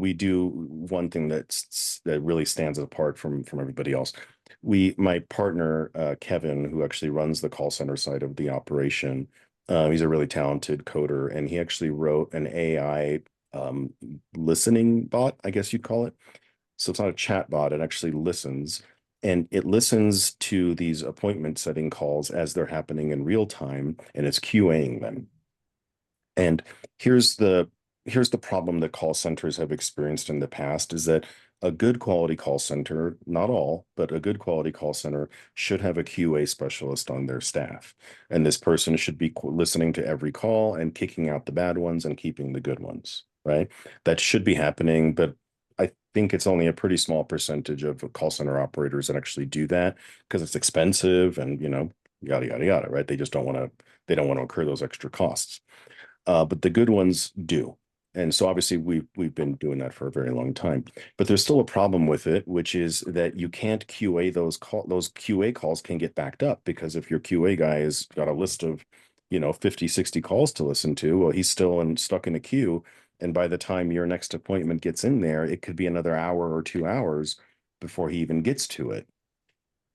we do one thing that really stands apart from everybody else. My partner, Kevin, who actually runs the call center side of the operation, he's a really talented coder, and he actually wrote an AI listening bot, I guess you'd call it. So it's not a chat bot, it actually listens. And it listens to these appointment setting calls as they're happening in real time, and it's QAing them. And here's the here's the problem that call centers have experienced in the past is that a good quality call center, not all, but a good quality call center should have a QA specialist on their staff. And this person should be listening to every call and kicking out the bad ones and keeping the good ones, right? That should be happening, but I think it's only a pretty small percentage of call center operators that actually do that because it's expensive and, yada, yada, yada, right? They don't want to incur those extra costs. But the good ones do. And so obviously we've been doing that for a very long time. But there's still a problem with it, which is that you can't QA those QA calls can get backed up because if your QA guy has got a list of, 50, 60 calls to listen to, well, he's still stuck in a queue. And by the time your next appointment gets in there, it could be another hour or 2 hours before he even gets to it,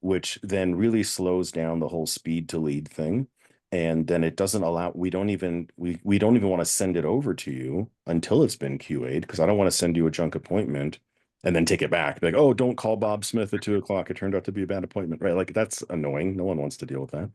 which then really slows down the whole speed to lead thing. And then it doesn't allow, we don't even want to send it over to you until it's been QA'd because I don't want to send you a junk appointment and then take it back. Like, oh, don't call Bob Smith at 2 o'clock. It turned out to be a bad appointment, right? Like that's annoying. No one wants to deal with that.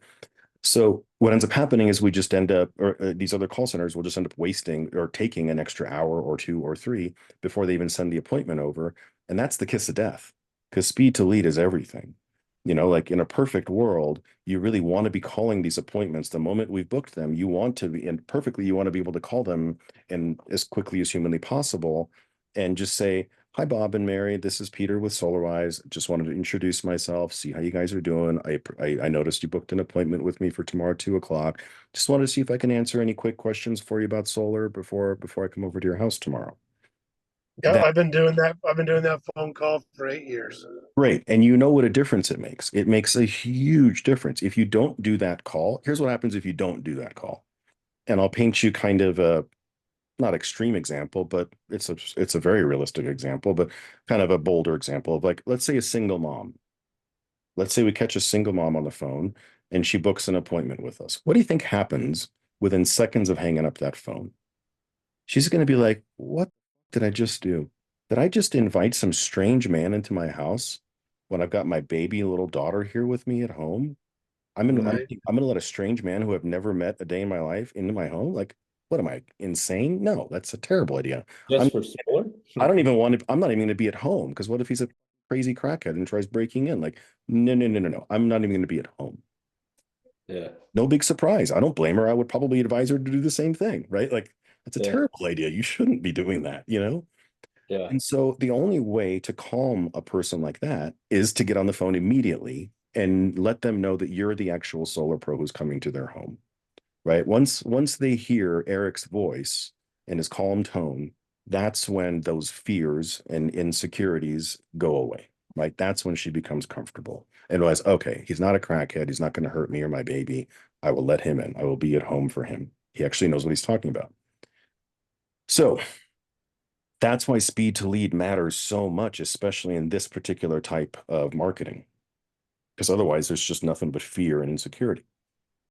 So what ends up happening is we just end up, or these other call centers will just end up wasting or taking an extra hour or two or three before they even send the appointment over. And that's the kiss of death because speed to lead is everything. Like in a perfect world, you really want to be calling these appointments the moment we've booked them. You want to be, and perfectly, you want to be able to call them and as quickly as humanly possible and just say, hi, Bob and Mary. This is Peter with Solar Wise. Just wanted to introduce myself, see how you guys are doing. I noticed you booked an appointment with me for tomorrow, 2 o'clock. Just wanted to see if I can answer any quick questions for you about solar before I come over to your house tomorrow. Yeah, That I've been doing that. I've been doing that phone call for 8 years. Great. And you know what a difference it makes. It makes a huge difference. If you don't do that call, here's what happens if you don't do that call. And I'll paint you kind of a not extreme example, but it's a very realistic example, but kind of a bolder example of like, let's say a single mom. Let's say we catch a single mom on the phone and she books an appointment with us. What do you think happens within seconds of hanging up that phone? She's going to be like, what did I just do? Did I just invite some strange man into my house when I've got my baby little daughter here with me at home? Right. I'm gonna let a strange man who I've never met a day in my life into my home? Like, what am I, insane? No, that's a terrible idea. I'm Just for solar? I don't even want to, I'm not even gonna be at home because what if he's a crazy crackhead and tries breaking in? Like, no, no, no, no, no. I'm not even gonna be at home. Yeah. No big surprise. I don't blame her. I would probably advise her to do the same thing, right? Like, that's a Yeah. terrible idea. You shouldn't be doing that? Yeah. And so the only way to calm a person like that is to get on the phone immediately and let them know that you're the actual solar pro who's coming to their home, right? Once they hear Eric's voice and his calm tone, that's when those fears and insecurities go away, right? That's when she becomes comfortable and realize, okay, he's not a crackhead. He's not going to hurt me or my baby. I will let him in. I will be at home for him. He actually knows what he's talking about. So that's why speed to lead matters so much, especially in this particular type of marketing, because otherwise there's just nothing but fear and insecurity.